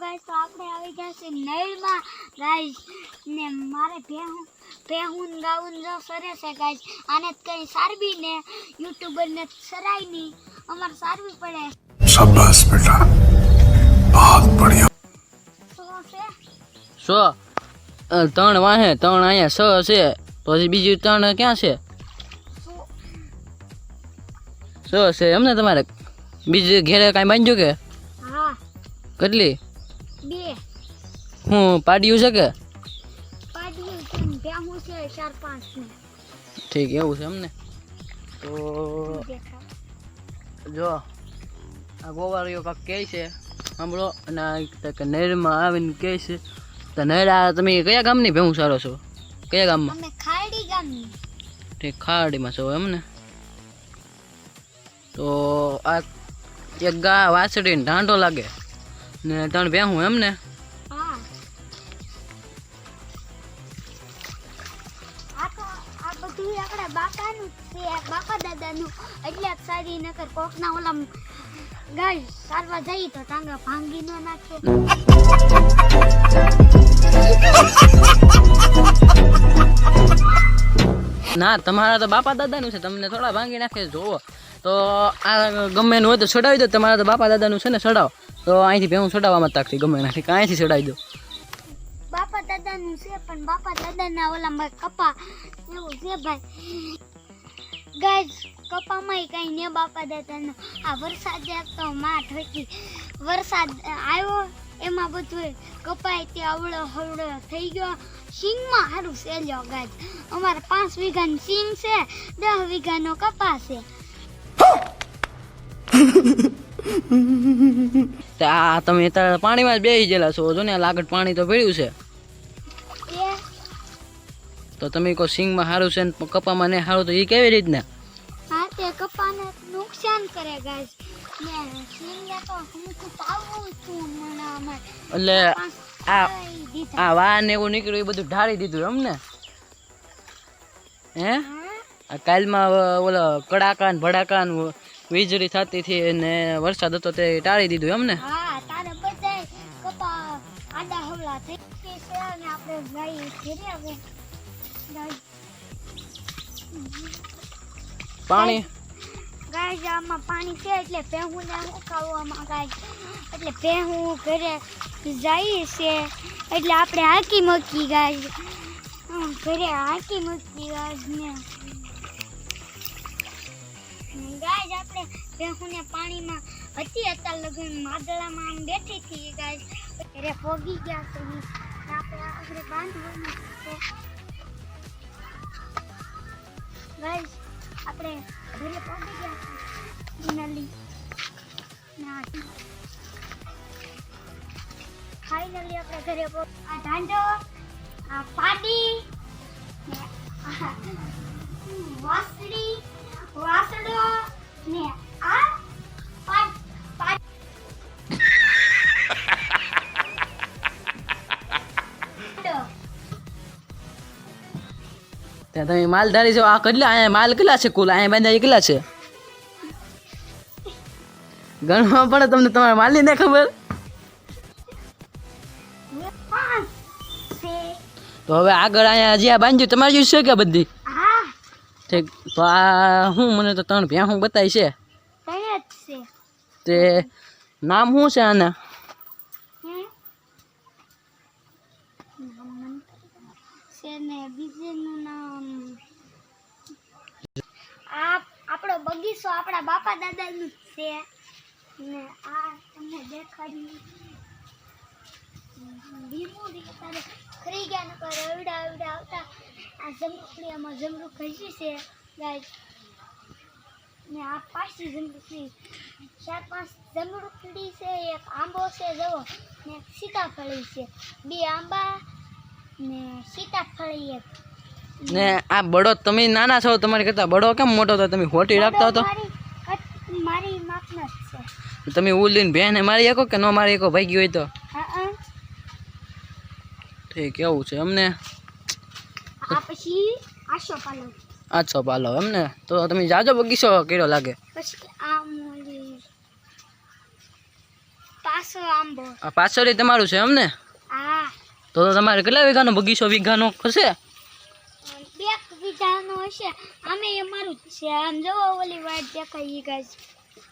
Guys તો આપણે આવી ગયા છે નળમાં ગાઈસ ને મારે ભેહુન ગાઉન જો સરે છે ગાઈસ આને કઈ સારબી ને યુટ્યુબર ને સરાઈ ની અમાર સારવી પડે शाबाश बेटा बहुत बढ़िया શું છે સો ત્રણ વાહે ત્રણ અહીંયા છ છે તો હજી બીજું ત્રણ ક્યાં છે શું છ છે એમને તમારે બીજું ઘેરે કાંઈ બાંધ્યું કે હા કેટલી બે હું પાડ્યું છે કે પાડી ભેહું છે 4-5 ને ઠીક એવું છે એમને તો દેખાય જો આ ગોવાળીઓ કાંક કહે છે સાંભળો અને આ નહેરમાં આવીને કહે છે તો નહેર આ તમે કયા ગામની ભેહું સારો છો કયા ગામમાં અમે ખાડી ગામની ઠીક ખાડીમાં છો એમને તો આ એક ગા વાછડીને ઢાંઢો લાગે ને ત્રણ ભેહું એમને હા આ બધું આપણા બાપાનું છે બાપા દાદાનું એટલે જ સારી નકર કોકના ઓલા ગાય સારવા જઈ તો ટાંગા ભાંગી ન નાખે ના તમારા તો બાપા દાદાનું છે તમને થોડા ભાંગી નાખે જોવો તો આ ગમે એનું હોય તો ચડાવી દો તમારા તો બાપા દાદાનું છે ને ચડાવો તો અહીંથી ભેહું ચડાવવામાં તાકતી ગમે એનાથી અહીંથી ચડાવી દો બાપા દાદાનું છે પણ બાપા દાદાના ઓલામાં કપા એવું છે ભાઈ ગાઈસ કપામાં કઈ ને બાપા દાદાનું આ વરસાદ તો માં ઠોકી વરસાદ આવ્યો એમાં બધું કપાય તે અવળો હવળો થઈ ગયો સિંગમાં સારું સેલ્યો ગાઈસ અમારે 5 વીઘાનું સિંગ છે 10 વીઘાનો કપા છે તો આ તમે અત્યારે પાણીમાં જ બેસી ગયેલા છો જો ને આ લાગટ પાણી તો ભેળ્યું છે એ તો તમે કહો સિંગમાં સારું છે ને કપામાં ને સારું તો એ કેવી રીતના હા તે કપાને નુકસાન કરે ગાઈસ ને સિંગને તો હું તાવું છું મણામાં એટલે આ વાન એવું નીકળ્યું એ બધું ઢાળી દીધું એમ ને હે આ કાલમાં ઓલો કડાકા ને ભડાકા ને વીજળી થતી હતી ને વરસાદ હતો તે ટાળી દીધું એમ ને હા તારે બધાય કપા આડા હવલા થઈ ગઈ છે અને આપણે ગાઈ ઘેરે હવે પાણી ગાય આમાં પાણી છે એટલે ભેહું ને ઉકાવવામાં ગાય એટલે ભેહું ઘરે જાય છે એટલે આપણે હાકી મૂકી ગાય ઘરે હાકી મૂકી ગાય ને ગાય આપણે ભેહુંને પાણીમાં હતી અત્યાર લગન માદળામાં આમ બેઠી હતી ગાય ઘરે પોગી ગયા છે આપણે આગળ બાંધવાનું છે ગાય આપણે ઘરે પોગી ગયા છે ફાઇનલી આપણે ઘરે આ ઢાંઢો આ પાડી વાસડી વાસડો ને આ ત્યાં તમે માલધારી છો આ કેટલા અહીંયા માલ કેટલા છે કુલ અહીંયા બાંધ્યા કેટલા છે ગણવા પડે તમને તમારા માલની ને ખબર તો હવે આગળ અહીંયા હજી આ બાંધ્યું તમારી જોઈ છે કે બધી હા ઠીક તો આ હું મને તો ત્રણ ભેહું બતાવી છે તૈયાર છે તે નામ શું છે આના ને બીજું નામ આ આપણો બગીચો આપણા બાપા દાદાનું છે ને આ તમને દેખાડી લીંબુડી તારે ખરી ગયા નકર એવડા આવતા આ જમરૂખડીમાં જમરૂખ ખસી છે ગાઈસ ને આ પાછી જમરૂખડી 4-5 જમરૂખડી છે એક આંબો છે જવો ને એક સીતાફળી છે બે આંબા ને સીતાફળી એક ને આ બળો તમે નાના છો તમારી કરતા બળો કેમ મોટો તો તમે હોટી રાખતા હતો મારી માપના છે તમે ઉલીને ભેને મારી શકો કે ન મારી શકો ભાગી હોય તો હા ઠીક એવું છે એમને આ પછી આછો પાલો એમને તો તમે જાજો બગીચો કર્યો લાગે પછી આ મોલી પાછો આંબો આ પાછળ તમારું છે એમ ને? હા તો તમારે કેટલા વીઘાનો બગીચો વીઘાનો હશે? 2 વીઘાનો હશે. અમે અમારું જ છે. આમ જોવો ઓલી વાટ દેખાય ઈ ગાઈસ.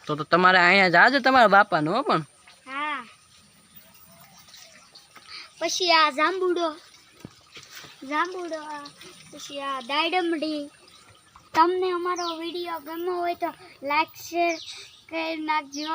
તો તમારે અહીંયા જાજે તમારા બાપાનું હો પણ. હા પછી આ જાંબુડો પછી આ દાડમડી. તમને અમારો વિડીયો ગમ્યો હોય તો લાઈક શેર કરી નાખજો.